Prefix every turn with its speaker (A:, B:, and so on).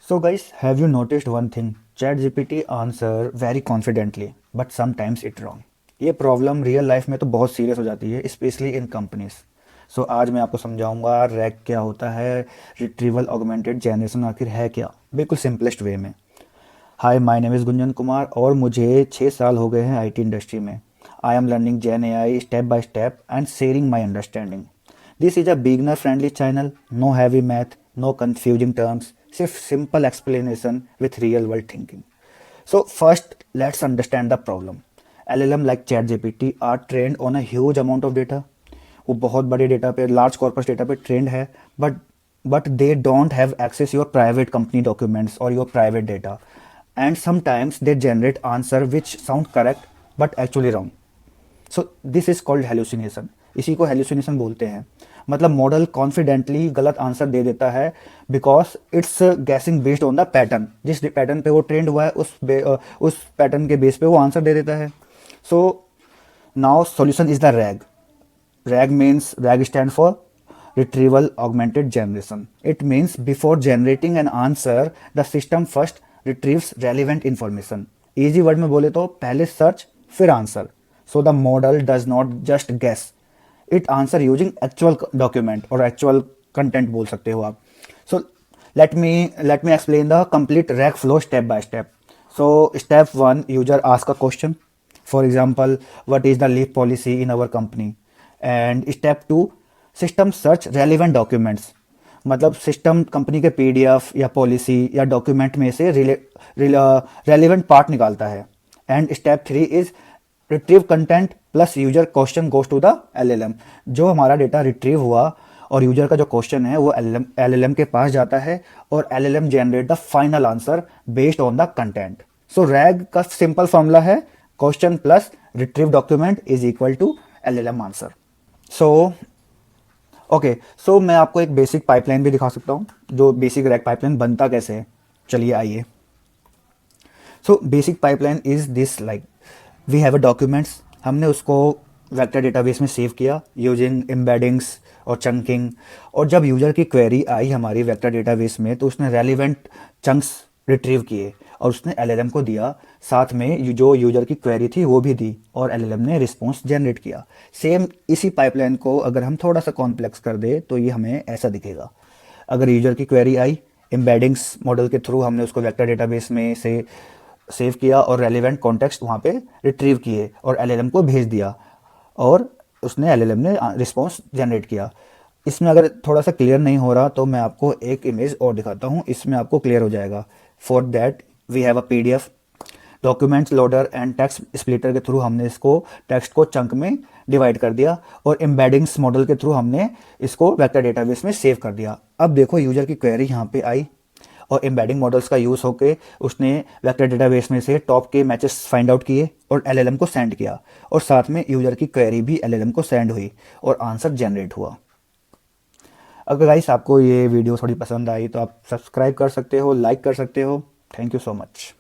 A: So guys, have you noticed one thing? ChatGPT answer very confidently, but sometimes it wrong. ये problem real life में तो बहुत serious हो जाती है, स्पेशली इन कंपनीज। सो आज मैं आपको समझाऊंगा रैग क्या होता है, रिट्रीवल ऑगमेंटेड जनरेशन आखिर है क्या, बिल्कुल सिंपलेस्ट वे में। Hi, my name is Gunjan Kumar और मुझे 6 साल हो गए हैं आईटी इंडस्ट्री में। I am learning gen AI step by step and sharing my understanding. This is a beginner friendly channel, no heavy math, no confusing terms, सिर्फ simple explanation with real world thinking. So first, let's understand the problem. LLM like ChatGPT are trained on a huge amount of data. वो बहुत बड़े data पे, large corpus data पे trained है, but they don't have access your private company documents और your private data, and sometimes they generate answer which sound correct but actually wrong. So this is called hallucination. इसी को hallucination बोलते हैं। मतलब model confidently गलत answer दे देता है because it's guessing based on the pattern. जिस पैटर्न पे वो ट्रेंड हुआ है उस पैटर्न के बेस पे वो आंसर दे देता है। So now solution is the rag. Rag stand for retrieval augmented generation. It means before generating an answer, the system first retrieves relevant information. Easy word में बोले तो पहले सर्च फिर answer. So the model does not just guess. It answer using actual document और actual content बोल सकते हो आप। So let me explain the complete rag flow step by step. So step 1, user ask a question. For example, what is the leave policy in our company? And step 2, system search relevant documents. मतलब system company के PDF या policy या document में से relevant part निकालता है। And step 3 is retrieve content plus user question goes to the LLM. जो हमारा डेटा रिट्रीव हुआ और यूजर का जो क्वेश्चन है वो एलएलएम के पास जाता है और LLM generate the final answer based on the content. So RAG का सिंपल फॉर्मूला है question plus retrieve document is equal to LLM answer. So मैं आपको एक बेसिक पाइपलाइन भी दिखा सकता हूँ, जो बेसिक रैग पाइपलाइन बनता कैसे है। चलिए आइए। So basic pipeline is this, like we have a documents, हमने उसको वेक्टर डेटाबेस में सेव किया यूजिंग एम्बेडिंग्स और चंकिंग। और जब यूजर की क्वेरी आई हमारी वेक्टर डेटाबेस में तो उसने रेलिवेंट चंक्स रिट्रीव किए और उसने एलएलएम को दिया। साथ में जो यूजर की क्वेरी थी वो भी दी और एलएलएम ने रिस्पॉन्स जनरेट किया। सेम इसी पाइपलाइन को अगर हम थोड़ा सा कॉम्प्लेक्स कर दे तो ये हमें ऐसा दिखेगा। अगर यूजर की क्वेरी आई, एम्बेडिंग्स मॉडल के थ्रू हमने उसको वेक्टर डेटाबेस में से सेव किया और रेलिवेंट कॉन्टेक्स्ट वहाँ पे रिट्रीव किए और एलएलएम को भेज दिया और उसने एलएलएम ने रिस्पॉन्स जनरेट किया। इसमें अगर थोड़ा सा क्लियर नहीं हो रहा तो मैं आपको एक इमेज और दिखाता हूँ, इसमें आपको क्लियर हो जाएगा। For that we have a PDF, documents loader and text splitter के थ्रू हमने इसको टेक्स्ट को चंक में डिवाइड कर दिया और एम्बेडिंग्स मॉडल के थ्रू हमने इसको वेक्टर डेटाबेस में सेव कर दिया। अब देखो यूजर की क्वेरी यहाँ पे आई और एम्बेडिंग मॉडल्स का यूज़ होके उसने वेक्टर डेटाबेस में से टॉप के मैचेस फाइंड आउट किए और एलएलएम को सेंड किया और साथ में यूजर की क्वेरी भी एलएलएम को सेंड हुई और आंसर जनरेट हुआ। अगर गाइस आपको ये वीडियो थोड़ी पसंद आई तो आप सब्सक्राइब कर सकते हो, लाइक कर सकते हो। Thank you so much.